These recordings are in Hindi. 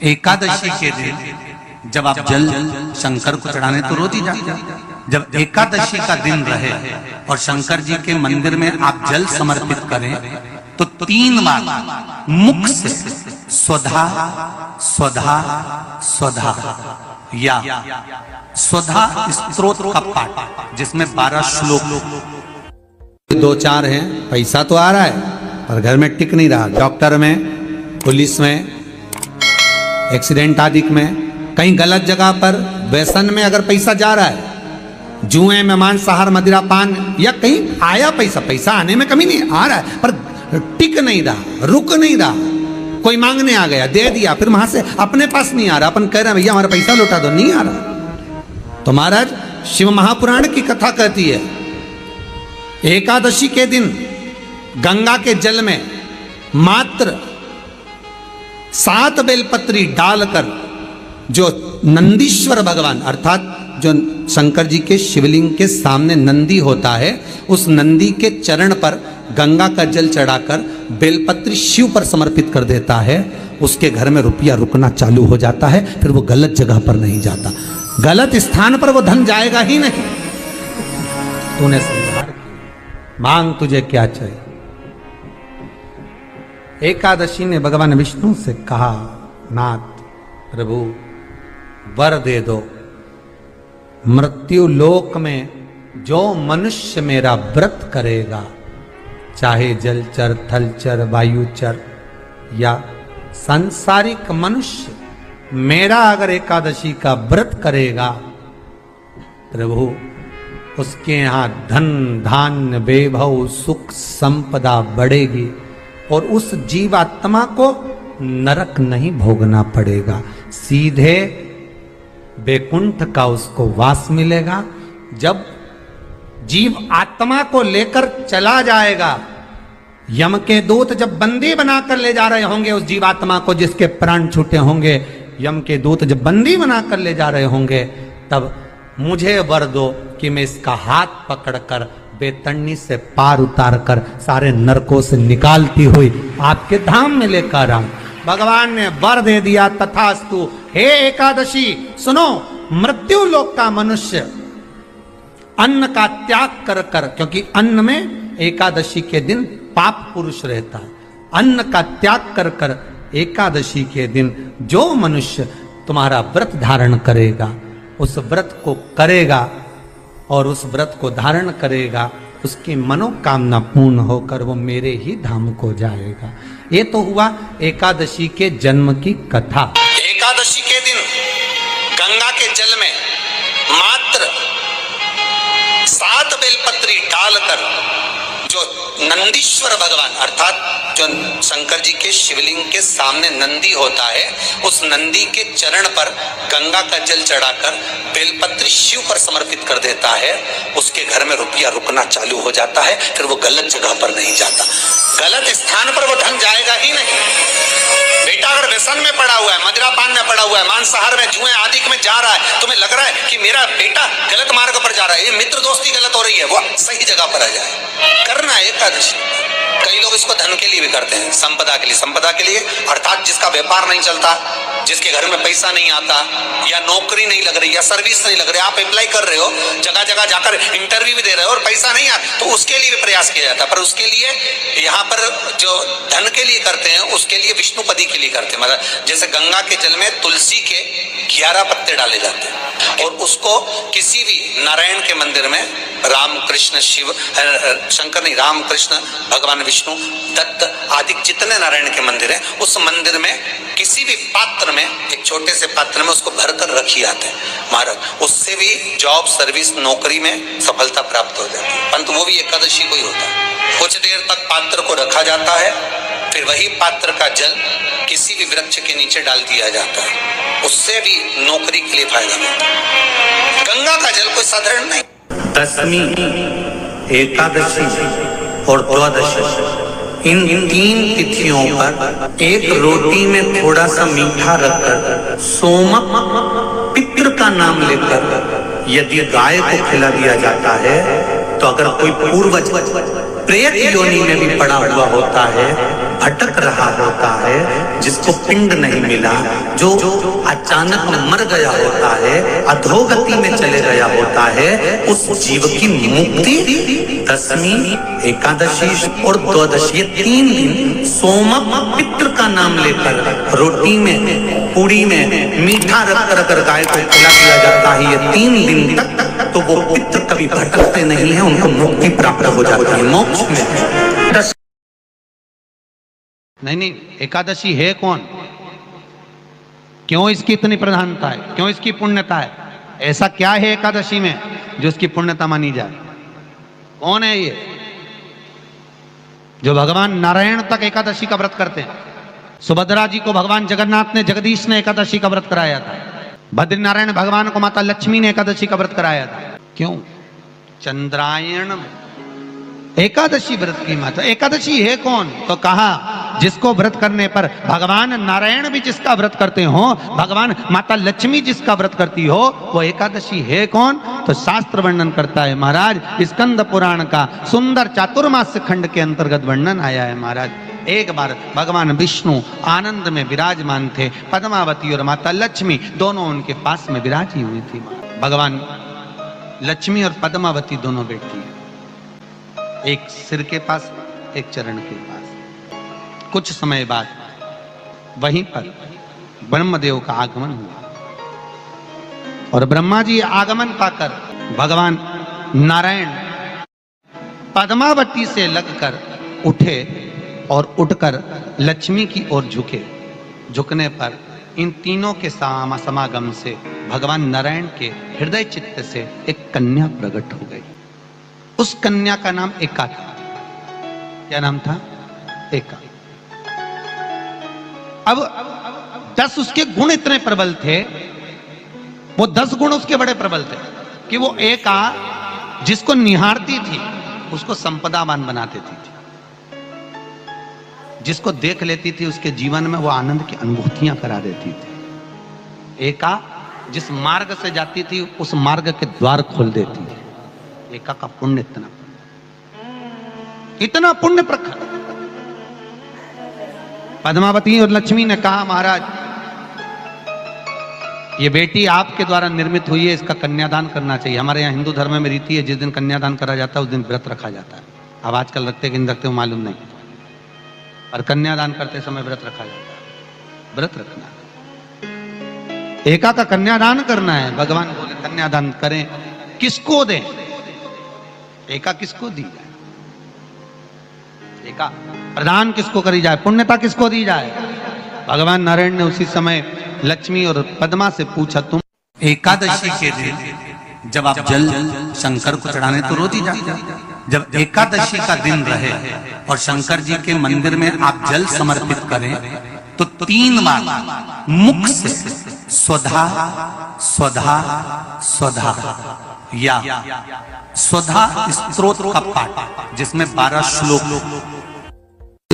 एकादशी के दिन जब आप जल शंकर को चढ़ाने तो रोज ही जाते हैं। जब एकादशी का दिन रहे और शंकर जी के मंदिर में आप जल समर्पित करें तो 3 बार मुख से स्वधा स्वधा स्वधा या स्वधा स्तोत्र का पाठ, जिसमें 12 श्लोक 2-4 हैं। पैसा तो आ रहा है पर घर में टिक नहीं रहा। डॉक्टर में, पुलिस में, एक्सीडेंट आदि में, कहीं गलत जगह पर, व्यसन में अगर पैसा जा रहा है, जुए में, मांसाहार, मदिरा पान, या कहीं आया पैसा आने में कमी नहीं, आ रहा है पर टिक नहीं रहा, रुक नहीं रहा। कोई मांगने आ गया, दे दिया, फिर वहां से अपने पास नहीं आ रहा, अपन कह रहे हैं भैया हमारा पैसा लौटा दो, नहीं आ रहा। तो महाराज शिव महापुराण की कथा कहती है एकादशी के दिन गंगा के जल में मात्र 7 बेलपत्री डालकर जो नंदीश्वर भगवान अर्थात जो शंकर जी के शिवलिंग के सामने नंदी होता है, उस नंदी के चरण पर गंगा का जल चढ़ाकर बेलपत्री शिव पर समर्पित कर देता है, उसके घर में रुपया रुकना चालू हो जाता है। फिर वो गलत जगह पर नहीं जाता, गलत स्थान पर वो धन जाएगा ही नहीं। तूने समझा, मांग तुझे क्या चाहिए। एकादशी ने भगवान विष्णु से कहा, नाथ प्रभु वर दे दो, मृत्यु लोक में जो मनुष्य मेरा व्रत करेगा, चाहे जलचर, थलचर, वायुचर या सांसारिक मनुष्य, मेरा अगर एकादशी का व्रत करेगा, प्रभु उसके यहाँ धन धान्य वैभव सुख संपदा बढ़ेगी और उस जीवात्मा को नरक नहीं भोगना पड़ेगा, सीधे वैकुंठ का उसको वास मिलेगा। जब जीव आत्मा को लेकर चला जाएगा, यम के दूत जब बंदी बनाकर ले जा रहे होंगे उस जीवात्मा को, जिसके प्राण छूटे होंगे, यम के दूत जब बंदी बनाकर ले जा रहे होंगे, तब मुझे वर दो कि मैं इसका हाथ पकड़कर बेतन्नी से पार उतार कर सारे नरकों से निकालती हुई आपके धाम में लेकर आऊं। भगवान ने वर दे दिया, तथास्तु। हे एकादशी सुनो, मृत्यु लोक का मनुष्य अन्न का त्याग कर कर, क्योंकि अन्न में एकादशी के दिन पाप पुरुष रहता है, अन्न का त्याग कर कर एकादशी के दिन जो मनुष्य तुम्हारा व्रत धारण करेगा, उस व्रत को करेगा और उस व्रत को धारण करेगा, उसकी मनोकामना पूर्ण होकर वो मेरे ही धाम को जाएगा। ये तो हुआ एकादशी के जन्म की कथा। एकादशी के दिन गंगा के जल में मात्र 7 बेलपत्री डालकर जो नंदीश्वर भगवान अर्थात जो शंकर जी के शिवलिंग के सामने नंदी होता है, उस नंदी के चरण पर गंगा का जल चढ़ाकर बेलपत्री शिव पर समर्पित कर देता है, उसके घर में रुपया रुकना चालू हो जाता है। फिर वो गलत जगह पर नहीं जाता, गलत स्थान पर वो धन जाएगा ही नहीं। बेटा अगर व्यसन में पड़ा हुआ है, मदिरा पान में पड़ा हुआ है, मांसाहार में, जुए आदि में जा रहा है, तुम्हें लग रहा है कि मेरा बेटा गलत मार्ग पर जा रहा है, ये मित्र दोस्ती गलत हो रही है, वो सही जगह पर आ जाए। करना है एकादशी। कई लोग इसको धन के लिए भी करते हैं, संपदा के लिए। संपदा के लिए अर्थात जिसका व्यापार नहीं चलता, जिसके घर में पैसा नहीं आता, या नौकरी नहीं लग रही, या सर्विस नहीं लग रही, आप अप्लाई कर रहे हो, जगह जगह जाकर इंटरव्यू भी दे रहे हो और पैसा नहीं आता, तो उसके लिए भी प्रयास किया जाता है। पर उसके लिए यहाँ पर जो धन के लिए करते हैं, उसके लिए विष्णुपदी के लिए करते हैं। मतलब जैसे गंगा के जल में तुलसी के 11 पत्ते डाले जाते हैं और उसको किसी भी नारायण के मंदिर में, राम कृष्ण शिव शंकर नहीं, राम कृष्ण भगवान विष्णु दत्त आदि जितने नारायण के मंदिर हैं, उस मंदिर में किसी भी पात्र में, एक छोटे से पात्र में उसको भरकर रखी जाते हैं महाराज। उससे भी जॉब, सर्विस, नौकरी में सफलता प्राप्त हो जाती है। परंतु वो भी एकादशी को ही होता है। कुछ देर तक पात्र को रखा जाता है, फिर वही पात्र का जल किसी भी वृक्ष के नीचे डाल दिया जाता है, उससे भी नौकरी के लिए फायदा मिलता है। गंगा का जल कोई साधारण नहीं। दशमी, एकादशी और द्वादशी, इन 3 तिथियों पर एक रोटी में थोड़ा सा मीठा रखकर सोमक पितृ का नाम लेकर यदि गाय को खिला दिया जाता है, तो अगर कोई पूर्वज प्रेत योनि में भी पड़ा हुआ होता है, भटक रहा होता है, जिसको पिंड नहीं मिला, जो अचानक मर गया होता है, अधोगति में चले गया होता है, उस जीव की मुक्ति दशमी, एकादशी और द्वादशी, 3 दिन सोमक पितृ का नाम लेकर रोटी में, पूड़ी में मीठा रख कर गाय को खिला दिया जाता है। ये 3 दिन तक तो वो पितृ कभी भटकते नहीं है, उनको मुक्ति प्राप्त हो जाती है, मोक्ष में। नहीं, एकादशी है कौन, क्यों इसकी इतनी प्रधानता है, क्यों इसकी पुण्यता है, ऐसा क्या है एकादशी में जो इसकी पुण्यता मानी जाए? कौन है ये जो भगवान नारायण तक एकादशी का व्रत करते हैं? सुभद्रा जी को भगवान जगन्नाथ ने, जगदीश ने एकादशी का व्रत कराया था। बद्रीनारायण भगवान को माता लक्ष्मी ने एकादशी का व्रत कराया था। क्यों? चंद्रायण एकादशी व्रत की माता। एकादशी है कौन? तो कहा जिसको व्रत करने पर भगवान नारायण भी जिसका व्रत करते हो, भगवान माता लक्ष्मी जिसका व्रत करती हो, वो एकादशी है कौन? तो शास्त्र वर्णन करता है महाराज, स्कंद पुराण का सुंदर चातुर्मास खंड के अंतर्गत वर्णन आया है महाराज। एक बार भगवान विष्णु आनंद में विराजमान थे, पद्मावती और माता लक्ष्मी दोनों उनके पास में विराजी हुई थी। भगवान लक्ष्मी और पद्मावती दोनों बैठी हैं, एक सिर के पास, एक चरण के पास। कुछ समय बाद वहीं पर ब्रह्मदेव का आगमन हुआ और ब्रह्मा जी आगमन पाकर भगवान नारायण पद्मावती से लगकर उठे और उठकर लक्ष्मी की ओर झुके। झुकने पर इन तीनों के समागम से भगवान नारायण के हृदय चित्त से एक कन्या प्रकट हो गई। उस कन्या का नाम एका था। क्या नाम था? एका। अब 10 उसके गुण इतने प्रबल थे, वो 10 गुण उसके बड़े प्रबल थे कि वो एका जिसको निहारती थी उसको संपदावान बना देती थी, जिसको देख लेती थी उसके जीवन में वो आनंद की अनुभूतियां करा देती थी। एका जिस मार्ग से जाती थी उस मार्ग के द्वार खोल देती थी। एका का पुण्य इतना पुण्य प्रखर। पद्मावती और लक्ष्मी ने कहा महाराज ये बेटी आपके द्वारा निर्मित हुई है, इसका कन्यादान करना चाहिए। हमारे यहाँ हिंदू धर्म में रीति है, जिस दिन कन्यादान करा जाता है उस दिन व्रत रखा जाता है। अब आजकल रखते कि नहीं रखते मालूम नहीं, और कन्यादान करते समय व्रत रखा जाता है। व्रत रखना, एका का कन्यादान करना है। भगवान बोले कन्यादान करें, किसको दें? एका किसको दी जाए? एका प्रदान किसको करी जाए? पुण्यता किसको दी जाए? भगवान नारायण ने उसी समय लक्ष्मी और पद्मा से पूछा, तुम एकादशी के दिन जब आप जल शंकर को चढ़ाने तो रोज ही जाते हैं, जब एकादशी का दिन रहे और शंकर जी के मंदिर में आप जल समर्पित करें तो 3 बार मुख से स्वधा स्वधा स्वधा या स्वधा स्तोत्र का पाठ, जिसमें 12 श्लोक।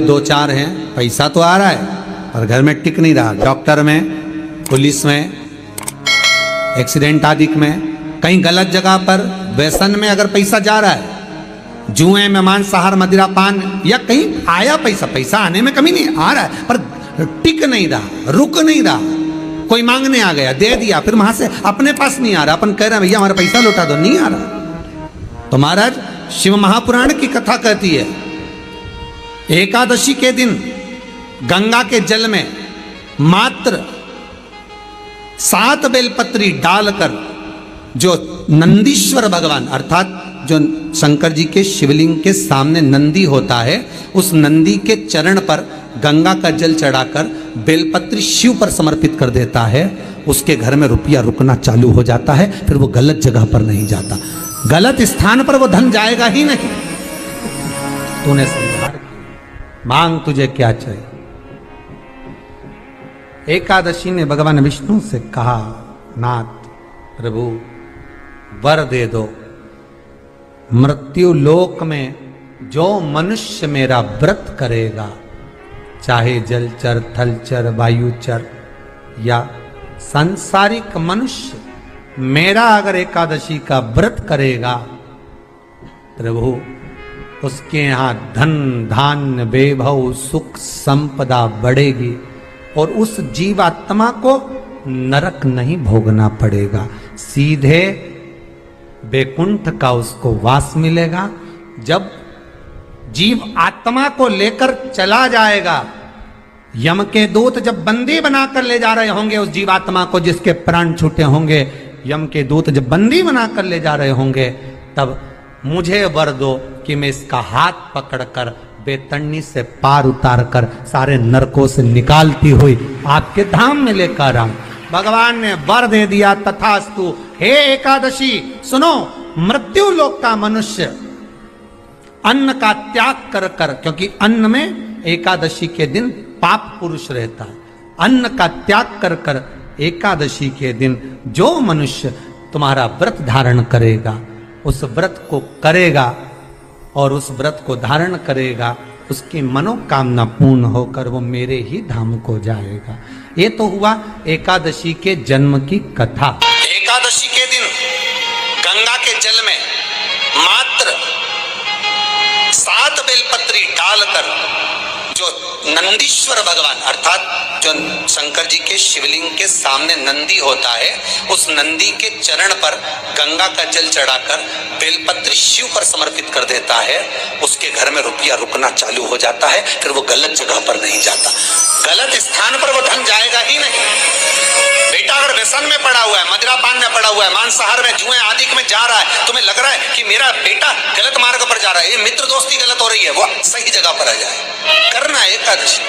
2-4 हैं, पैसा तो आ रहा है पर घर में टिक नहीं रहा। डॉक्टर में, पुलिस में, एक्सीडेंट आदि में, कहीं गलत जगह पर व्यसन में अगर पैसा जा रहा है, जुए में, मांसाहार, मदिरा पान, या कहीं आया पैसा आने में कमी नहीं, आ रहा है पर टिक नहीं रहा, रुक नहीं रहा। कोई मांगने आ गया, दे दिया, फिर वहां से अपने पास नहीं आ रहा, अपन कह रहे हैं भैया हमारा पैसा लौटा दो, नहीं आ रहा। तो महाराज शिव महापुराण की कथा कहती है एकादशी के दिन गंगा के जल में मात्र 7 बेलपत्री डालकर जो नंदीश्वर भगवान अर्थात जो शंकर जी के शिवलिंग के सामने नंदी होता है, उस नंदी के चरण पर गंगा का जल चढ़ाकर बेलपत्री शिव पर समर्पित कर देता है, उसके घर में रुपया रुकना चालू हो जाता है। फिर वो गलत जगह पर नहीं जाता, गलत स्थान पर वो धन जाएगा ही नहीं। तूने संहार मांग, तुझे क्या चाहिए? एकादशी ने भगवान विष्णु से कहा, नाथ प्रभु वर दे दो, मृत्यु लोक में जो मनुष्य मेरा व्रत करेगा, चाहे जलचर, थलचर, वायुचर या सांसारिक मनुष्य, मेरा अगर एकादशी का व्रत करेगा प्रभु, उसके यहाँ धन धान्य वैभव सुख संपदा बढ़ेगी और उस जीवात्मा को नरक नहीं भोगना पड़ेगा, सीधे वैकुंठ का उसको वास मिलेगा। जब जीव आत्मा को लेकर चला जाएगा, यम के दूत जब बंदी बनाकर ले जा रहे होंगे उस जीवात्मा को, जिसके प्राण छूटे होंगे, यम के दूत जब बंदी बनाकर ले जा रहे होंगे, तब मुझे वर दो कि मैं इसका हाथ पकड़कर बेतरनी से पार उतार कर सारे नरकों से निकालती हुई आपके धाम में लेकर आऊं। भगवान ने वर दे दिया, तथास्तु। हे एकादशी सुनो, मृत्यु लोक का मनुष्य अन्न का त्याग कर कर, क्योंकि अन्न में एकादशी के दिन पाप पुरुष रहता है, अन्न का त्याग कर कर एकादशी के दिन जो मनुष्य तुम्हारा व्रत धारण करेगा, उस व्रत को करेगा और उस व्रत को धारण करेगा, उसकी मनोकामना पूर्ण होकर वो मेरे ही धाम को जाएगा। ये तो हुआ एकादशी के जन्म की कथा। एकादशी के दिन गंगा के जल में मात्र 7 बेलपत्री डालकर जो नंदीश्वर भगवान अर्थात जो शंकर जी के शिवलिंग के सामने नंदी होता है, उस नंदी के चरण पर गंगा का जल चढ़ाकर बेलपत्री शिव पर समर्पित कर देता है, उसके घर में रुपया रुकना चालू हो जाता है। फिर वो गलत जगह पर नहीं जाता, गलत स्थान पर वो धन जाएगा ही नहीं। बेटा अगर व्यसन में पड़ा हुआ है, मदिरापान में पड़ा हुआ है, मांसाहार में, जुए आदि में जा रहा है, तुम्हें लग रहा है कि मेरा बेटा गलत मार्ग पर जा रहा है, ये मित्र दोस्ती गलत हो रही है, वो सही जगह पर आ जाए। करना है एकादशी।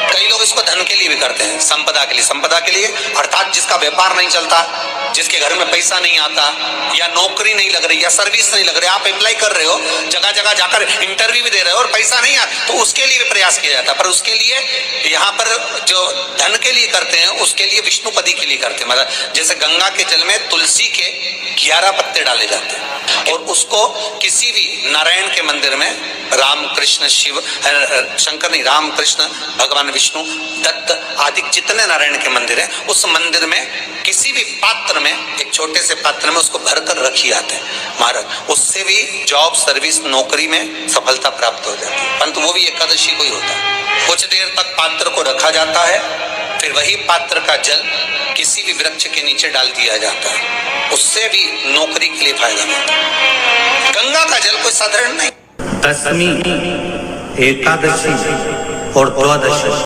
कई लोग इसको धन के लिए भी करते हैं, संपदा के लिए। संपदा के लिए अर्थात जिसका व्यापार नहीं चलता, जिसके घर में पैसा नहीं आता, या नौकरी नहीं लग रही, या सर्विस नहीं लग रही, आप अप्लाई कर रहे हो, जगह जगह जाकर इंटरव्यू भी दे रहे हो और पैसा नहीं आता, तो उसके लिए भी प्रयास किया जाता है। पर उसके लिए यहाँ पर जो धन के लिए करते हैं, उसके लिए विष्णुपदी के लिए करते हैं। मतलब जैसे गंगा के जल में तुलसी के 11 पत्ते डाले जाते हैं और उसको किसी भी नारायण के मंदिर में, राम कृष्ण शिव शंकर नहीं, राम कृष्ण भगवान विष्णु दत्त आदि जितने नारायण के मंदिर हैं, उस मंदिर में किसी भी पात्र में, एक छोटे से पात्र में उसको भरकर रखी आते हैं महाराज। उससे भी जॉब सर्विस नौकरी में सफलता प्राप्त हो जाती है। परंतु वो भी एकादशी को ही होता है। कुछ देर तक पात्र को रखा जाता है, फिर वही पात्र का जल किसी भी वृक्ष के नीचे डाल दिया जाता है, उससे भी नौकरी के लिए फायदा मिलता है। गंगा का जल कोई साधारण नहीं। दशमी, एकादशी और द्वादशी